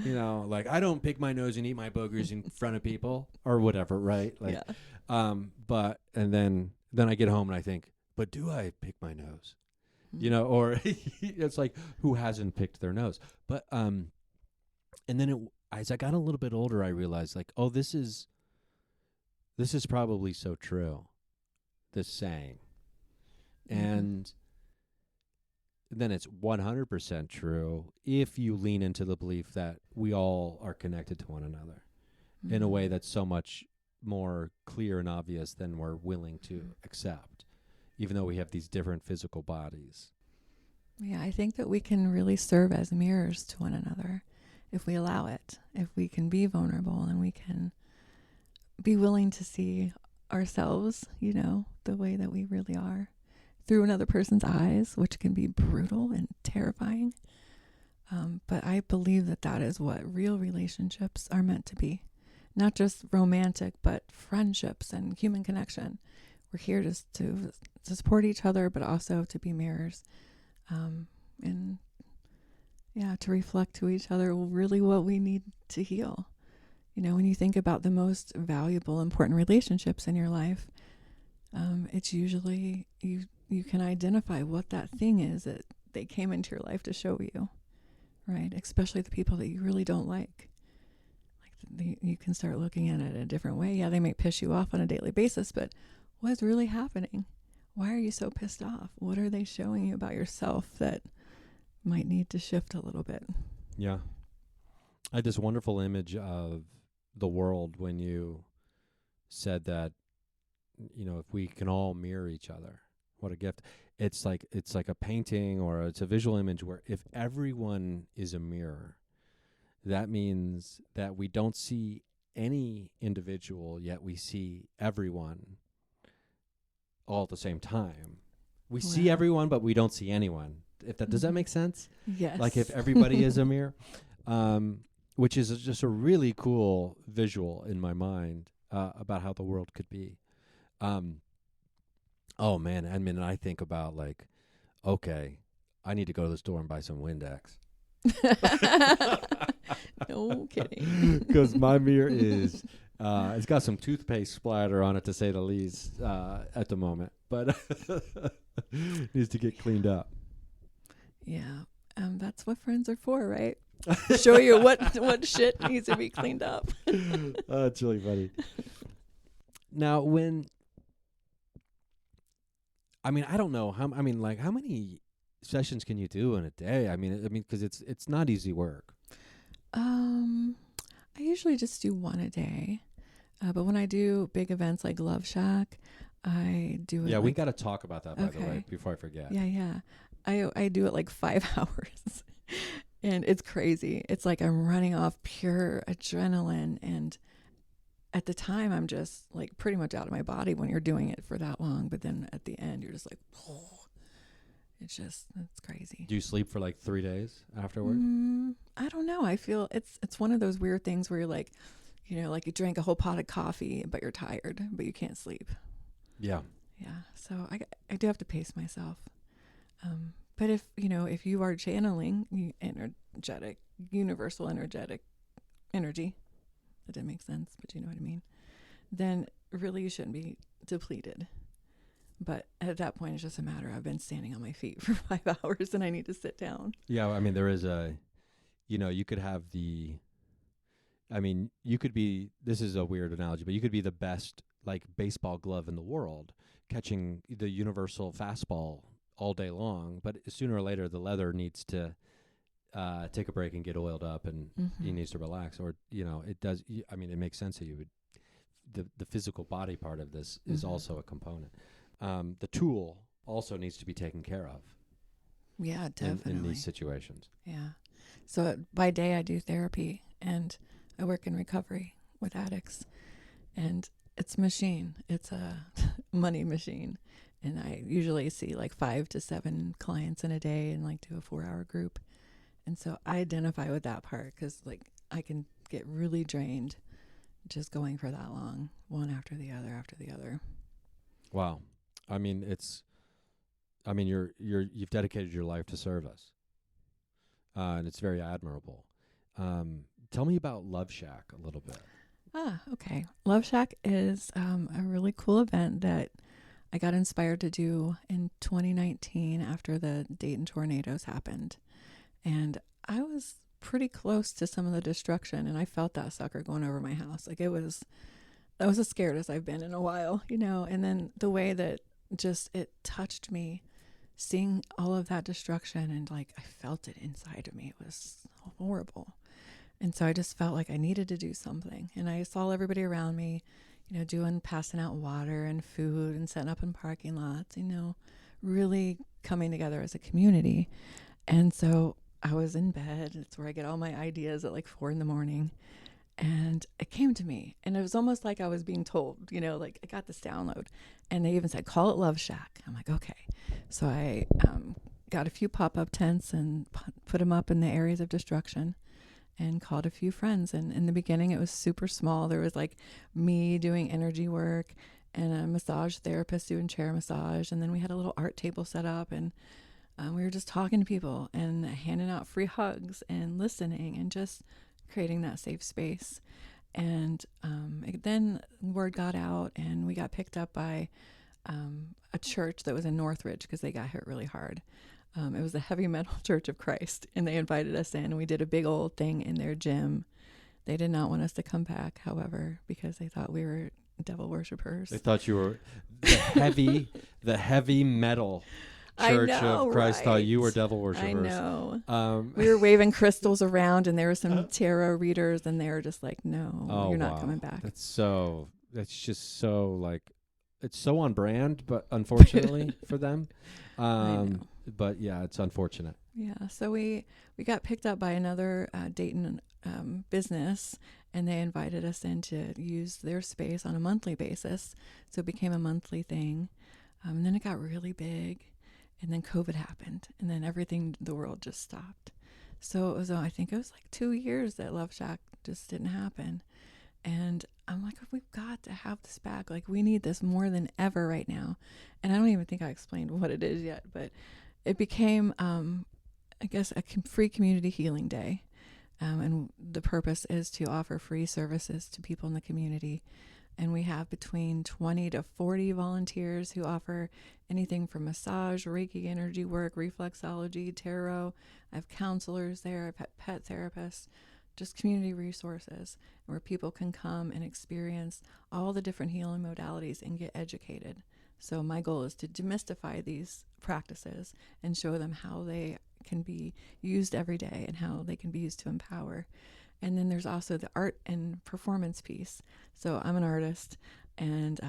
like, I don't pick my nose and eat my boogers in front of people or whatever, right? Like, yeah. But, and then I get home and I think, but do I pick my nose? Or it's like, who hasn't picked their nose? But, and then as I got a little bit older, I realized like, oh, this is probably so true, this saying. And then it's 100% true if you lean into the belief that we all are connected to one another in a way that's so much more clear and obvious than we're willing to accept, even though we have these different physical bodies. Yeah, I think that we can really serve as mirrors to one another if we allow it, if we can be vulnerable and we can be willing to see ourselves, the way that we really are, through another person's eyes, which can be brutal and terrifying. But I believe that is what real relationships are meant to be. Not just romantic, but friendships and human connection. We're here to support each other, but also to be mirrors. And to reflect to each other really what we need to heal. When you think about the most valuable, important relationships in your life, it's usually you can identify what that thing is that they came into your life to show you, right? Especially the people that you really don't like. You can start looking at it a different way. Yeah, they might piss you off on a daily basis, but what's really happening? Why are you so pissed off? What are they showing you about yourself that might need to shift a little bit? Yeah. I had this wonderful image of the world when you said that if we can all mirror each other, what a gift. It's like a painting, or it's a visual image where if everyone is a mirror, that means that we don't see any individual, yet we see everyone all at the same time. We see everyone, but we don't see anyone. Does that make sense? Yes. Like if everybody is a mirror, which is just a really cool visual in my mind about how the world could be. Oh man, I mean, I think about like, okay, I need to go to the store and buy some Windex. No kidding. Because my mirror is, it's got some toothpaste splatter on it, to say the least, at the moment. But needs to get cleaned up. Yeah, that's what friends are for, right? Show you what shit needs to be cleaned up. Oh, it's really funny. Now, I don't know how many sessions can you do in a day? I mean, because it's not easy work. I usually just do one a day, but when I do big events like Love Shack, I do it. Yeah, we got to talk about that, by the way, before I forget. Yeah. I do it like 5 hours, and it's crazy. It's like I'm running off pure adrenaline, and at the time I'm just like pretty much out of my body when you're doing it for that long. But then at the end, you're just like, oh, it's crazy. Do you sleep for like 3 days afterward? I don't know. I feel it's one of those weird things where you're like, like you drank a whole pot of coffee, but you're tired, but you can't sleep. Yeah. Yeah. So I do have to pace myself. But if you are channeling universal energetic energy, that didn't make sense, but you know what I mean, then really you shouldn't be depleted. But at that point, it's just a matter, I've been standing on my feet for 5 hours and I need to sit down. Yeah. I mean, there is you could have you could be, this is a weird analogy, but you could be the best like baseball glove in the world, catching the universal fastball all day long, but sooner or later the leather needs to take a break and get oiled up, and he needs to relax, or it does. It makes sense that you would. The physical body part of this is also a component. The tool also needs to be taken care of. Yeah, definitely. In these situations. Yeah. So by day I do therapy, and I work in recovery with addicts, and it's a machine. It's a money machine. And I usually see like 5 to 7 clients in a day and like do a 4-hour group. And so I identify with that part, because like I can get really drained just going for that long, one after the other. Wow. You've dedicated your life to service. And it's very admirable. Tell me about Love Shack a little bit. Okay. Love Shack is a really cool event that I got inspired to do in 2019 after the Dayton tornadoes happened. And I was pretty close to some of the destruction, and I felt that sucker going over my house. Like that was as scared as I've been in a while, and then the way that just it touched me, seeing all of that destruction, and like I felt it inside of me. It was horrible. And so I just felt like I needed to do something. And I saw everybody around me, passing out water and food and setting up in parking lots, really coming together as a community. And so I was in bed. It's where I get all my ideas at like 4 a.m. And it came to me. And it was almost like I was being told, like I got this download. And they even said, call it Love Shack. I'm like, okay. So I got a few pop-up tents and put them up in the areas of destruction, and called a few friends. And in the beginning, it was super small. There was like me doing energy work and a massage therapist doing chair massage. And then we had a little art table set up, and we were just talking to people and handing out free hugs and listening and just creating that safe space. And then word got out, and we got picked up by a church that was in Northridge because they got hit really hard. It was the Heavy Metal Church of Christ, and they invited us in, and we did a big old thing in their gym. They did not want us to come back, however, because they thought we were devil worshipers. They thought you were the heavy metal Church of Christ, right? Thought you were devil worshipers. I know. We were waving crystals around, and there were some tarot readers, and they were just like, no, you're not coming back. That's just so like it's so on brand, but unfortunately for them. I know. But yeah, it's unfortunate. Yeah, so we got picked up by another Dayton business, and they invited us in to use their space on a monthly basis. So it became a monthly thing, and then it got really big, and then COVID happened, and then everything, the world just stopped. So it was, I think it was like 2 years that Love Shack just didn't happen, and I'm like, we've got to have this back. Like, we need this more than ever right now. And I don't even think I explained what it is yet, but it became, I guess, a free community healing day. And the purpose is to offer free services to people in the community. And we have between 20 to 40 volunteers who offer anything from massage, Reiki energy work, reflexology, tarot. I have counselors there, I've had pet therapists, just community resources where people can come and experience all the different healing modalities and get educated. So my goal is to demystify these practices and show them how they can be used every day and how they can be used to empower. And then there's also the art and performance piece. So I'm an artist, and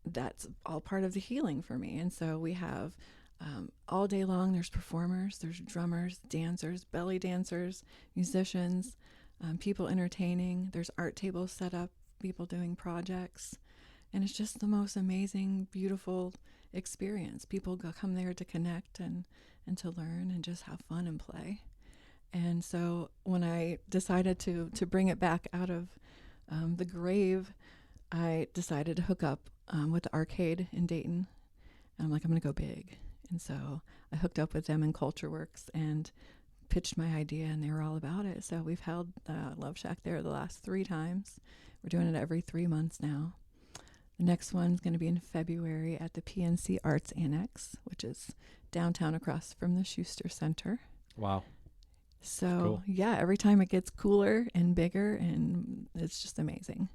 that's all part of the healing for me. And so we have all day long, there's performers, there's drummers, dancers, belly dancers, musicians, people entertaining. There's art tables set up, people doing projects. And it's just the most amazing, beautiful experience. People come there to connect and to learn and just have fun and play. And so when I decided to bring it back out of the grave, I decided to hook up with the arcade in Dayton. And I'm like, I'm going to go big. And so I hooked up with them in Culture Works and pitched my idea, and they were all about it. So we've held Love Shack there the last 3 times. We're doing it every 3 months now. The next one's going to be in February at the PNC Arts Annex, which is downtown across from the Schuster Center. Wow. So, cool. Yeah, every time it gets cooler and bigger, and it's just amazing.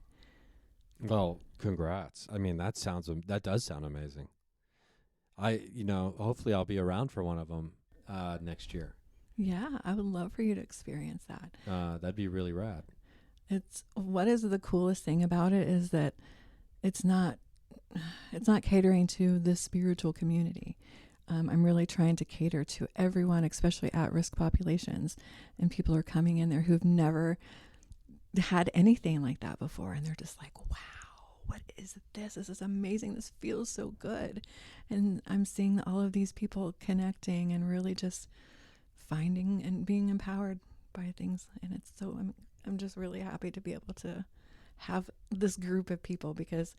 Well, congrats. I mean, that does sound amazing. Hopefully I'll be around for one of them next year. Yeah, I would love for you to experience that. That'd be really rad. What is the coolest thing about it is that it's not catering to the spiritual community. I'm really trying to cater to everyone, especially at-risk populations. And people are coming in there who've never had anything like that before. And they're just like, wow, what is this? This is amazing. This feels so good. And I'm seeing all of these people connecting and really just finding and being empowered by things. And it's so, I'm just really happy to be able to have this group of people, because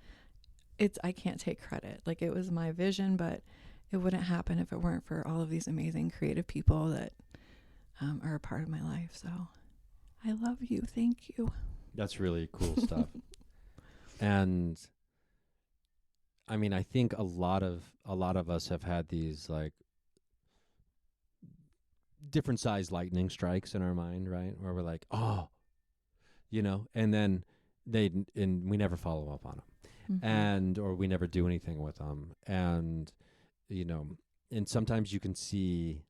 I can't take credit. Like, it was my vision, but it wouldn't happen if it weren't for all of these amazing creative people that are a part of my life. So I love you. Thank you. That's really cool stuff. And I mean, I think a lot of us have had these like different size lightning strikes in our mind, right? Where we're like, oh, and then we never follow up on them, Mm-hmm. or we never do anything with them. And and sometimes you can see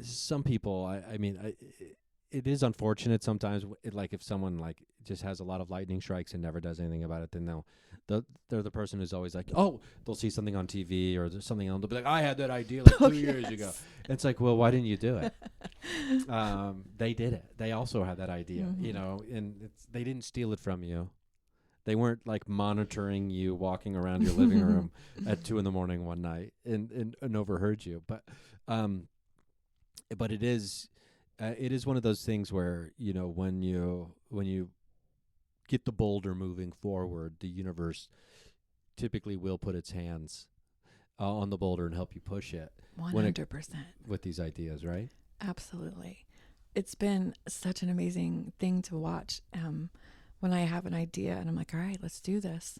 some people, it is unfortunate sometimes, like if someone like just has a lot of lightning strikes and never does anything about it, then they're the person who's always like, oh, they'll see something on TV or there's something else, they'll be like, I had that idea like 2 years ago. And it's like, well, why didn't you do it? They did it. They also had that idea, and they didn't steal it from you. They weren't like monitoring you walking around your living room at 2 a.m. one night and overheard you. But it is one of those things where, when you get the boulder moving forward, the universe typically will put its hands on the boulder and help you push it. 100%. With these ideas, right? Absolutely. It's been such an amazing thing to watch. When I have an idea and I'm like, all right, let's do this.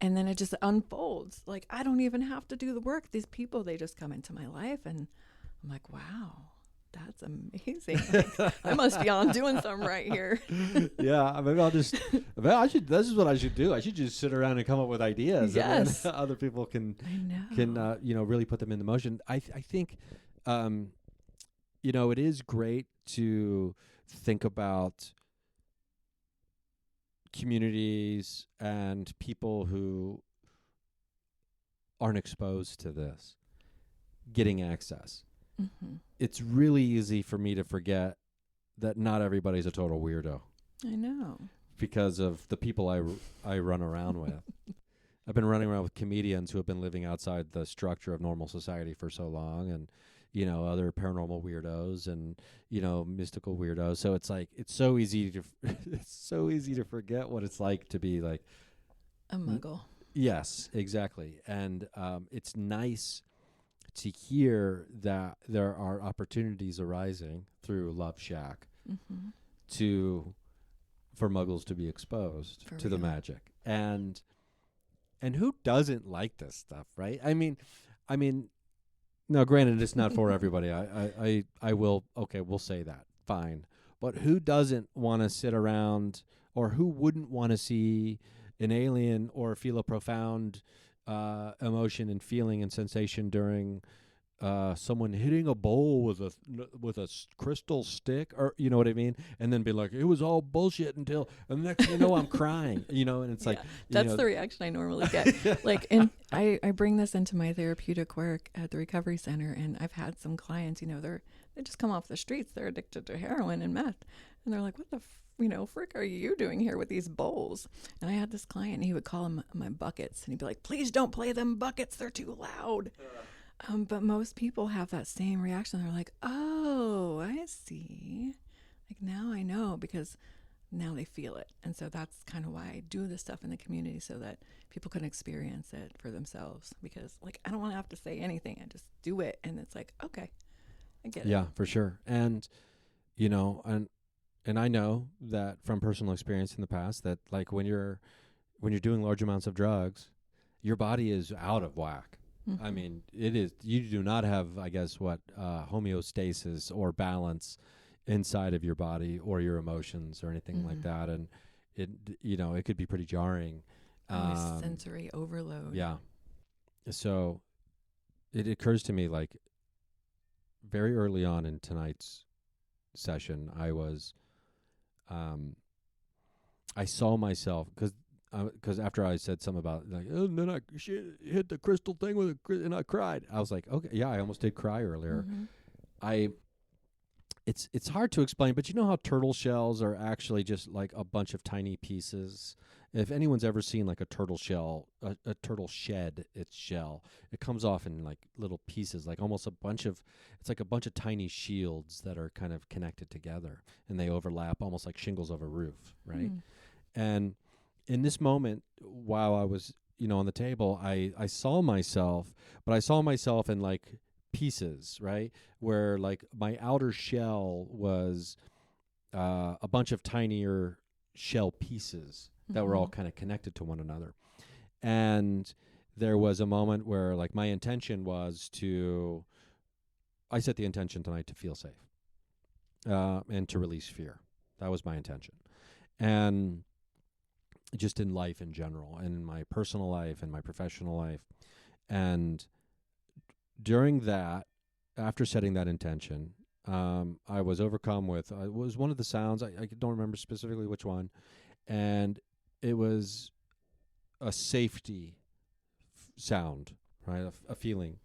And then it just unfolds. Like, I don't even have to do the work. These people, they just come into my life, and I'm like, wow, that's amazing. Like, I must be on doing something right here. Yeah, maybe this is what I should do. I should just sit around and come up with ideas. Yes. And then other people can I know. really put them into motion. I think, it is great to think about communities and people who aren't exposed to this getting access. Mm-hmm. It's really easy for me to forget that not everybody's a total weirdo I know. because of the people I run around with. I've been running around with comedians who have been living outside the structure of normal society for so long, and other paranormal weirdos and mystical weirdos. So it's like it's so easy to it's so easy to forget what it's like to be like A muggle. yes, exactly. And it's nice to hear that there are opportunities arising through Love Shack Mm-hmm. for muggles to be exposed For to the real. magic. And who doesn't like this stuff, right? I mean, no, granted, it's not for everybody. We'll say that. Fine. But who doesn't want to sit around, or who wouldn't want to see an alien or feel a profound emotion and feeling and sensation during someone hitting a bowl with a crystal stick, or you know what I mean, and then be like, it was all bullshit until, and the next thing you know, I'm crying, and it's like that's the reaction I normally get. Like, and I bring this into my therapeutic work at the recovery center, and I've had some clients, they just come off the streets, they're addicted to heroin and meth, and they're like, what the frick are you doing here with these bowls? And I had this client, and he would call them my buckets, and he'd be like, please don't play them buckets, they're too loud. But most people have that same reaction. They're like, oh, I see. Like, now I know, because now they feel it. And so that's kind of why I do this stuff in the community, so that people can experience it for themselves. Because, like, I don't want to have to say anything. I just do it. And it's like, okay, I get it. Yeah, for sure. And, and I know that from personal experience in the past that, like, when you're doing large amounts of drugs, your body is out of whack. Mm-hmm. I mean, it is. You do not have, I guess, homeostasis or balance inside of your body or your emotions or anything like that, and it could be pretty jarring. Sensory overload. Yeah. So it occurs to me, like, very early on in tonight's session, I saw myself because after I said something about, like, oh, then I hit the crystal thing and I cried. I was like, okay, yeah, I almost did cry earlier. Mm-hmm. It's hard to explain, but you know how turtle shells are actually just like a bunch of tiny pieces. If anyone's ever seen like a turtle shell, a turtle shed its shell, it comes off in like little pieces, like almost it's like a bunch of tiny shields that are kind of connected together, and they overlap almost like shingles of a roof, right? And in this moment, while I was, on the table, I saw myself, but I saw myself in like pieces, right? Where like my outer shell was a bunch of tinier shell pieces that were all kind of connected to one another. And there was a moment where like my intention was I set the intention tonight to feel safe and to release fear. That was my intention. And just in life in general, and in my personal life and my professional life. And during that, after setting that intention, I was overcome with, it was one of the sounds, I don't remember specifically which one, and it was a safety sound, right? A feeling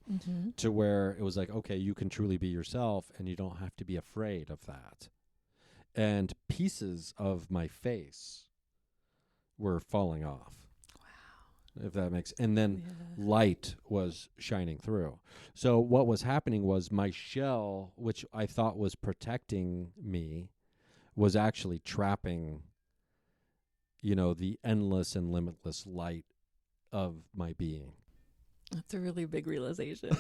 to where it was like, okay, you can truly be yourself and you don't have to be afraid of that. And pieces of my face were falling off. Wow. If that makes, and then light was shining through. So what was happening was my shell, which I thought was protecting me, was actually trapping, the endless and limitless light of my being. That's a really big realization.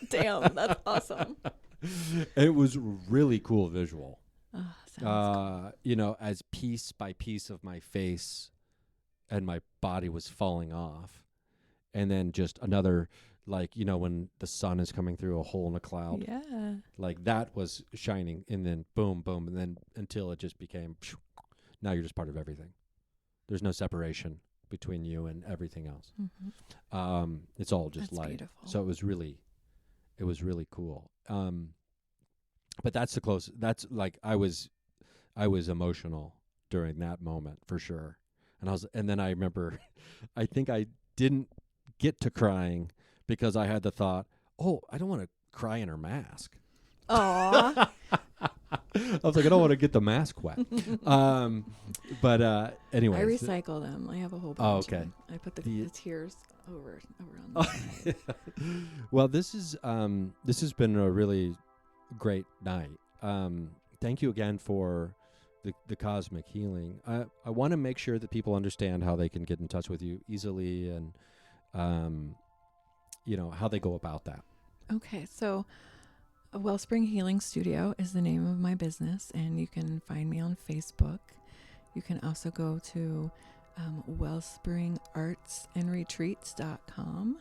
Damn, that's awesome. It was really cool visual. Oh, sounds cool. As piece by piece of my face and my body was falling off. And then just another, like, when the sun is coming through a hole in a cloud. Yeah. Like that was shining, and then boom, boom, and then until it just became, now you're just part of everything. There's no separation between you and everything else. It's all just light. Beautiful. So it was really cool. But that's the close. That's like I was emotional during that moment for sure. And then I remember, I think I didn't get to crying because I had the thought, oh, I don't want to cry in her mask. Aw. I was like, I don't want to get the mask wet. But anyway. I recycle them. I have a whole bunch. Oh, of okay. them. I put the tears over on the side. Well, this has been a really great night. Thank you again for the cosmic healing. I want to make sure that people understand how they can get in touch with you easily and, how they go about that. Okay, so Wellspring Healing Studio is the name of my business, and you can find me on Facebook. You can also go to wellspringartsandretreats.com,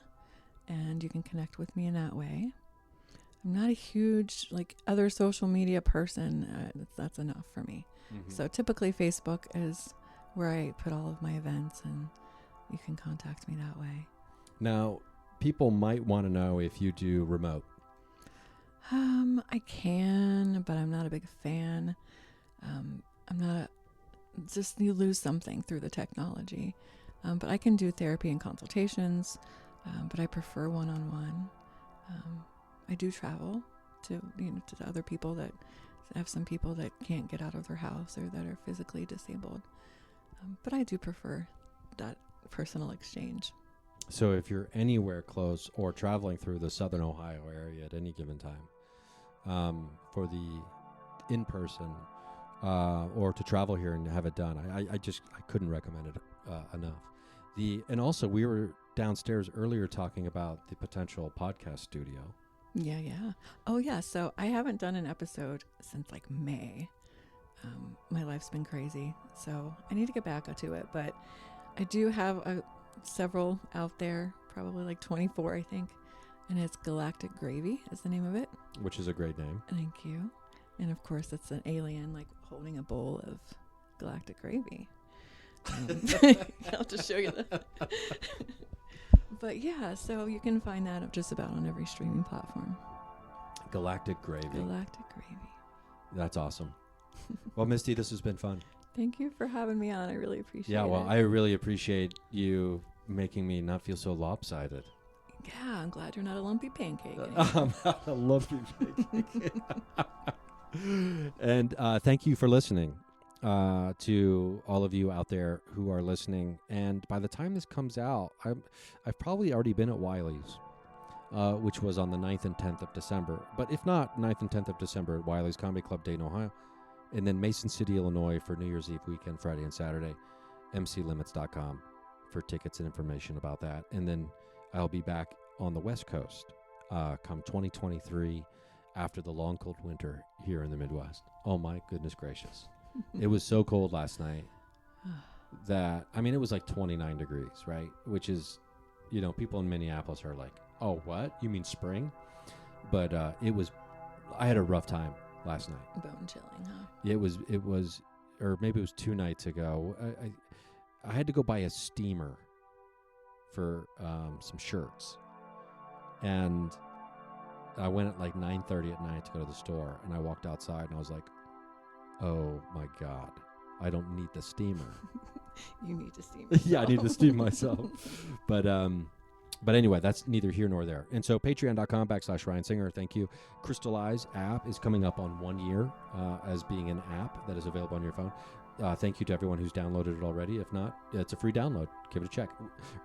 and you can connect with me in that way. I'm not a huge other social media person. That's enough for me. Mm-hmm. So typically Facebook is where I put all of my events, and you can contact me that way. Now, people might want to know if you do remote. I can, but I'm not a big fan. You lose something through the technology. But I can do therapy and consultations, but I prefer one-on-one. I do travel to other people that have some people that can't get out of their house or that are physically disabled. But I do prefer that personal exchange. So if you're anywhere close or traveling through the Southern Ohio area at any given time, for the in-person or to travel here and have it done, I couldn't recommend it enough. And also we were downstairs earlier talking about the potential podcast studio. Yeah. Oh yeah. So I haven't done an episode since May. My life's been crazy, so I need to get back to it. But I do have several out there, probably 24, I think. And it's Galactic Gravy is the name of it. Which is a great name. Thank you. And of course, it's an alien holding a bowl of galactic gravy. I'll just show you that. But yeah, so you can find that just about on every streaming platform. Galactic Gravy. Galactic Gravy. That's awesome. Well, Misty, this has been fun. Thank you for having me on. I really appreciate it. Yeah, well, I really appreciate you making me not feel so lopsided. Yeah, I'm glad you're not a lumpy pancake. I'm not a lumpy pancake. And thank you for listening to all of you out there who are listening. And by the time this comes out, I've probably already been at Wiley's, which was on the 9th and 10th of December. But if not, 9th and 10th of December at Wiley's Comedy Club, Dayton, Ohio. And then Mason City, Illinois for New Year's Eve weekend, Friday and Saturday. mclimits.com for tickets and information about that. And then I'll be back on the West Coast come 2023 after the long, cold winter here in the Midwest. Oh, my goodness gracious. It was so cold last night that, it was 29 degrees, right? Which is, people in Minneapolis are like, oh, what? You mean spring? But I had a rough time last night. Bone chilling, huh? It was, or maybe it was 2 nights ago. I had to go buy a steamer for some shirts. And I went at 9:30 at night to go to the store, and I walked outside and I was like, oh my God, I don't need the steamer. You need to steam yourself. Yeah, I need to steam myself. But anyway, that's neither here nor there. And so patreon.com/Ryan Singer. Thank you. Crystal Eyes app is coming up on 1 year as being an app that is available on your phone. Thank you to everyone who's downloaded it already. If not, it's a free download. Give it a check.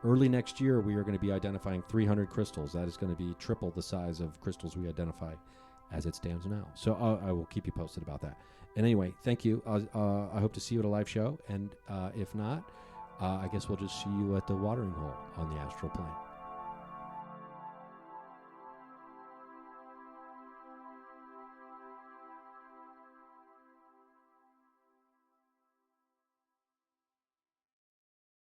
Early next year, we are going to be identifying 300 crystals. That is going to be triple the size of crystals we identify as it stands now. So I will keep you posted about that. And anyway, thank you. I hope to see you at a live show. And if not, I guess we'll just see you at the watering hole on the astral plane.